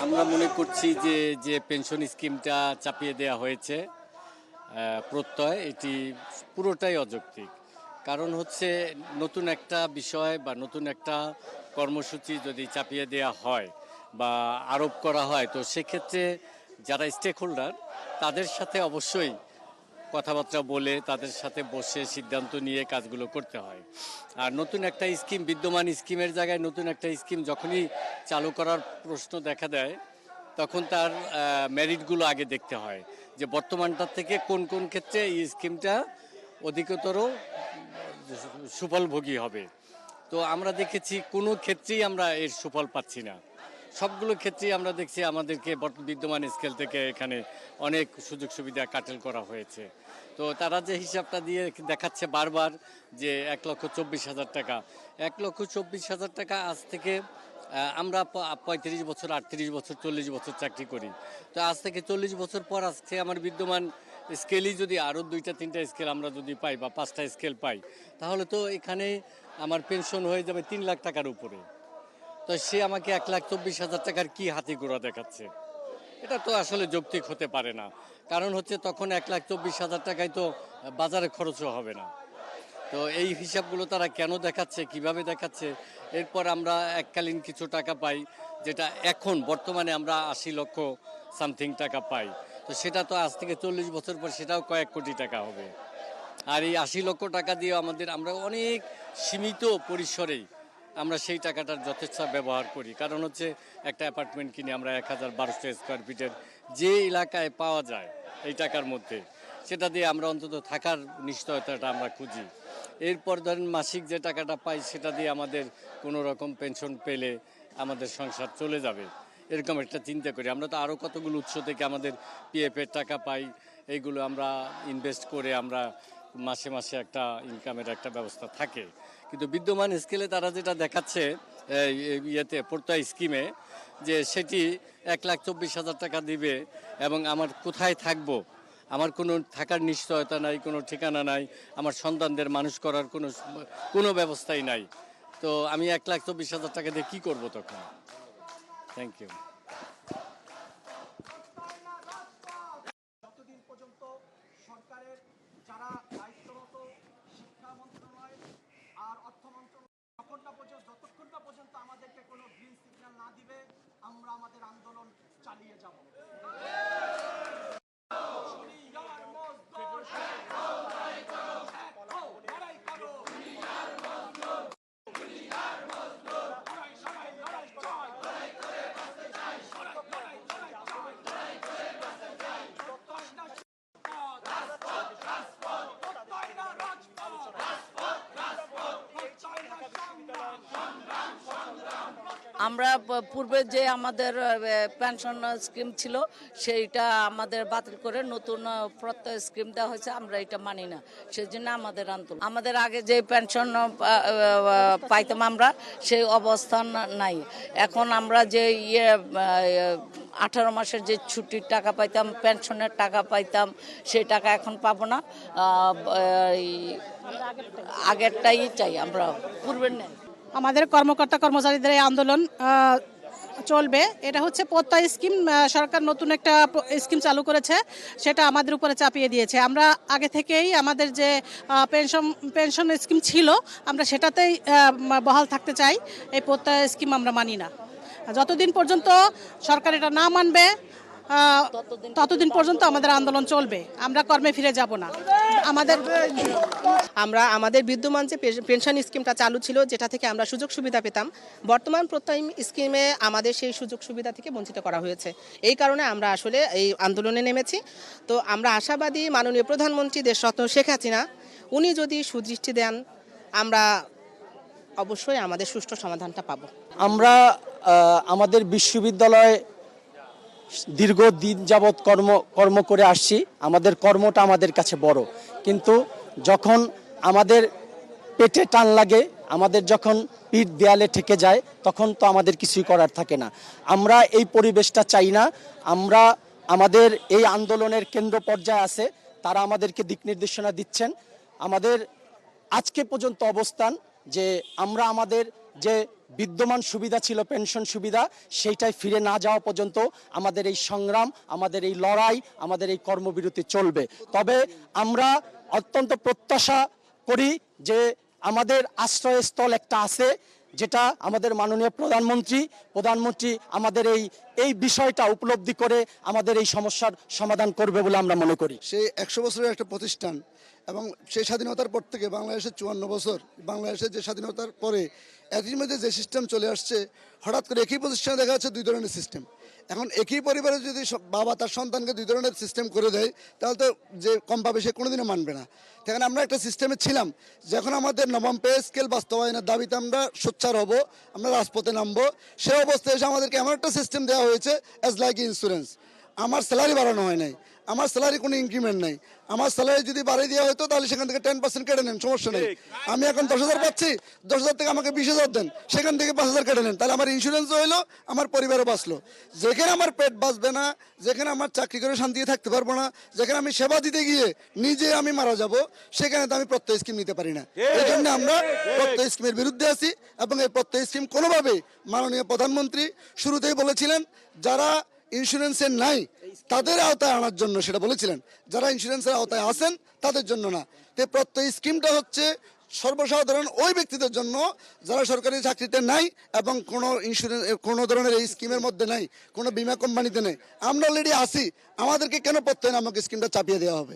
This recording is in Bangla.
আমরা মনে করছি যে যে পেনশন স্কিমটা চাপিয়ে দেওয়া হয়েছে প্রত্যয় এটি পুরোটাই অযৌক্তিক। কারণ হচ্ছে নতুন একটা বিষয় বা নতুন একটা কর্মসূচি যদি চাপিয়ে দেওয়া হয় বা আরোপ করা হয়, তো সেক্ষেত্রে যারা স্টেক হোল্ডার তাদের সাথে অবশ্যই কথাবার্তা বলে তাদের সাথে বসে সিদ্ধান্ত নিয়ে কাজগুলো করতে হয়। আর নতুন একটা স্কিম, বিদ্যমান স্কিমের জায়গায় নতুন একটা স্কিম যখনই চালু করার প্রশ্ন দেখা দেয়, তখন তার মেরিটগুলো আগে দেখতে হয় যে বর্তমানটার থেকে কোন কোন ক্ষেত্রে এই স্কিমটা অধিকতর সুফলভোগী হবে। তো আমরা দেখেছি কোনো ক্ষেত্রেই আমরা এর সুফল পাচ্ছি না। সবগুলো ক্ষেত্রেই আমরা দেখছি আমাদেরকে বিদ্যমান স্কেল থেকে এখানে অনেক সুযোগ সুবিধা কাটেল করা হয়েছে। তো তারা যে হিসাবটা দিয়ে দেখাচ্ছে বারবার যে 1,24,000 টাকা, 1,24,000 টাকা আজ থেকে আমরা 35 বছর, 38 বছর, 40 বছর চাকরি করি। তো আজ থেকে 40 বছর পর আজকে আমার বিদ্যমান স্কেলই যদি আরও 2-3টা স্কেল আমরা যদি পাই বা 5টা স্কেল পাই, তাহলে তো এখানে আমার পেনশন হয়ে যাবে 3 লাখ টাকার উপরে। তো সে আমাকে 1,24,000 টাকার কি হাতি ঘোড়া দেখাচ্ছে? এটা তো আসলে যৌক্তিক হতে পারে না। কারণ হচ্ছে তখন 1,24,000 টাকায় তো বাজারে খরচও হবে না। তো এই হিসাবগুলো তারা কেন দেখাচ্ছে, কিভাবে দেখাচ্ছে? এরপর আমরা এককালীন কিছু টাকা পাই, যেটা এখন বর্তমানে আমরা 80 লক্ষ সামথিং টাকা পাই। তো সেটা তো আজ থেকে 40 বছর পর সেটাও কয়েক কোটি টাকা হবে। আর এই 80 লক্ষ টাকা দিয়ে আমরা অনেক সীমিত পরিসরেই আমরা সেই টাকাটার যথেচ্ছ ব্যবহার করি। কারণ হচ্ছে একটা অ্যাপার্টমেন্ট কিনে আমরা 1,000-1,200 স্কোয়ার ফিটের যে এলাকায় পাওয়া যায় এই টাকার মধ্যে, সেটা দিয়ে আমরা অন্তত থাকার নিশ্চয়তাটা আমরা খুঁজি। এরপর ধরেন মাসিক যে টাকাটা পাই সেটা দিয়ে আমাদের কোনো রকম পেনশন পেলে আমাদের সংসার চলে যাবে, এরকম একটা চিন্তা করি। আমরা তো আরও কতগুলো উৎস থেকে আমাদের পিএফের টাকা পাই, এইগুলো আমরা ইনভেস্ট করে আমরা মাসে মাসে একটা ইনকামের একটা ব্যবস্থা থাকে। কিন্তু বিদ্যমান স্কেলে তারা যেটা দেখাচ্ছে ইয়েতে প্রত্যয় স্কিমে, যে সেটি 1,24,000 টাকা দিবে এবং আমার কোথায় থাকবো, আমার কোনো থাকার নিশ্চয়তা নাই, কোনো ঠিকানা নাই, আমার সন্তানদের মানুষ করার কোনো ব্যবস্থাই নাই। তো আমি 1,24,000 টাকা দিয়ে কী করবো তখন? Thank you. যতদিন পর্যন্ত সরকারের যারা দায়িত্বরত শিক্ষা মন্ত্রণালয় আর অর্থ মন্ত্রণালয় যতক্ষণ না পর্যন্ত আমাদেরকে কোনো গ্রিন সিগন্যাল না দিবে, আমরা আমাদের আন্দোলন চালিয়ে যাব। আমরা পূর্বে যে আমাদের পেনশন স্কিম ছিল সেইটা আমাদের বাতিল করে নতুন প্রত্যয় স্কিম দেওয়া হয়েছে, আমরা এটা মানি না। সেই জন্য আমাদের আন্দোলন। আমাদের আগে যে পেনশন পাইতাম আমরা, সেই অবস্থান নাই। এখন আমরা যে 18 মাসের যে ছুটির টাকা পাইতাম, পেনশনের টাকা পাইতাম, সেই টাকা এখন পাবো না। আগেরটাই চাই আমরা, পূর্বের নেই। আমাদের কর্মকর্তা কর্মচারীদের এই আন্দোলন চলবে। এটা হচ্ছে প্রত্যয় স্কিম, সরকার নতুন একটা স্কিম চালু করেছে, সেটা আমাদের উপরে চাপিয়ে দিয়েছে। আমরা আগে থেকেই আমাদের যে পেনশন স্কিম ছিল আমরা সেটাতেই বহাল থাকতে চাই। এই প্রত্যয় স্কিম আমরা মানি না। যতদিন পর্যন্ত সরকার এটা না মানবে ততদিন পর্যন্ত আমাদের আন্দোলন চলবে। আমরা কর্মে ফিরে যাব না। আমাদের বিদ্যমান যে পেনশন স্কিমটা চালু ছিল, যেটা থেকে আমরা সুযোগ সুবিধা পেতাম, বর্তমান প্রত্যয় স্কিমে আমাদের সেই সুযোগ সুবিধা থেকে বঞ্চিত করা হয়েছে। এই কারণে আমরা আসলে এই আন্দোলনে নেমেছি। তো আমরা আশাবাদী মাননীয় প্রধানমন্ত্রী দেশরত্ন শেখ হাসিনা উনি যদি সুদৃষ্টি দেন, আমরা অবশ্যই আমাদের সুষ্ঠু সমাধানটা পাব। আমরা আমাদের বিশ্ববিদ্যালয়ে দীর্ঘদিন যাবৎ কর্ম করে আসছি। আমাদের কর্মটা আমাদের কাছে বড়, কিন্তু যখন আমাদের পেটে টান লাগে, আমাদের যখন পিঠ দেয়ালে ঠেকে যায়, তখন তো আমাদের কিছুই করার থাকে না। আমরা এই পরিবেশটা চাই না। আমরা আমাদের এই আন্দোলনের কেন্দ্র পর্যায়ে আছে, তারা আমাদেরকে দিক নির্দেশনা দিচ্ছেন। আমাদের আজকে পর্যন্ত অবস্থান যে আমরা আমাদের যে বিদ্যমান সুবিধা ছিল পেনশন সুবিধা সেইটাই ফিরে না যাওয়া পর্যন্ত আমাদের এই সংগ্রাম, আমাদের এই লড়াই, আমাদের এই কর্মবিরতি চলবে। তবে আমরা অত্যন্ত প্রত্যাশা করি যে আমাদের আশ্রয়স্থল একটা আছে, যেটা আমাদের মাননীয় প্রধানমন্ত্রী আমাদের এই বিষয়টা উপলব্ধি করে আমাদের এই সমস্যার সমাধান করবে বলে আমরা মনে করি। সেই 100 বছরের একটা প্রতিষ্ঠান এবং সেই স্বাধীনতার পর থেকে বাংলাদেশের 54 বছর, বাংলাদেশের যে স্বাধীনতার পরে এর মধ্যে যে সিস্টেম চলে আসছে, হঠাৎ করে একই প্রতিষ্ঠানে দেখা যাচ্ছে দুই ধরনের সিস্টেম। এখন একই পরিবারে যদি বাবা তার সন্তানকে দুই ধরনের সিস্টেম করে দেয়, তাহলে তো যে কম পাবে সে কোনোদিনও মানবে না। সেখানে আমরা একটা সিস্টেমে ছিলাম, যখন আমাদের নবম পে স্কেল বাস্তবায়নের দাবিতে আমরা সোচ্চার হব, আমরা রাজপথে নামবো, সে অবস্থায় এসে আমাদেরকে এমন একটা সিস্টেম দেওয়া হয়েছে অ্যাজ লাইক ইন্স্যুরেন্স। আমার স্যালারি বাড়ানো হয় নাই, আমার স্যালারি কোনো ইনক্রিমেন্ট নাই। আমার স্যালারি যদি বাড়িয়ে দেওয়া হতো তাহলে সেখান থেকে 10% কেটে নেন, সমস্যা নেই। আমি এখন 10,000 পাচ্ছি, 10,000 থেকে আমাকে 20,000 দেন, সেখান থেকে 5,000 কেটে নেন, তাহলে আমার ইন্স্যুরেন্সও হইলো, আমার পরিবারও বাঁচলো। যেখানে আমার পেট বাঁচবে না, যেখানে আমার চাকরি করে শান্তিতে থাকতে পারবো না, যেখানে আমি সেবা দিতে গিয়ে নিজে আমি মারা যাব, সেখানে তো আমি প্রত্যয় স্কিম নিতে পারি না। এই জন্য আমরা প্রত্যয় স্কিমের বিরুদ্ধে আছি এবং এই প্রত্যয় স্কিম কোনোভাবে মাননীয় প্রধানমন্ত্রী শুরুতেই বলেছিলেন যারা ইন্স্যুরেন্সের নাই তাদের আওতায় আনার জন্য, সেটা বলেছিলেন। যারা ইন্স্যুরেন্সের আওতায় আছেন তাদের জন্য না। তো প্রত্যয় স্কিমটা হচ্ছে সর্বসাধারণ ওই ব্যক্তিদের জন্য যারা সরকারি চাকরিতে নাই এবং কোনো ইন্স্যুরেন্স কোনো ধরনের এই স্কিমের মধ্যে নাই, কোনো বীমা কোম্পানিতে নেই। আমরা অলরেডি আছি, আমাদেরকে কেন প্রত্যয় নামক স্কিমটা চাপিয়ে দেওয়া হবে?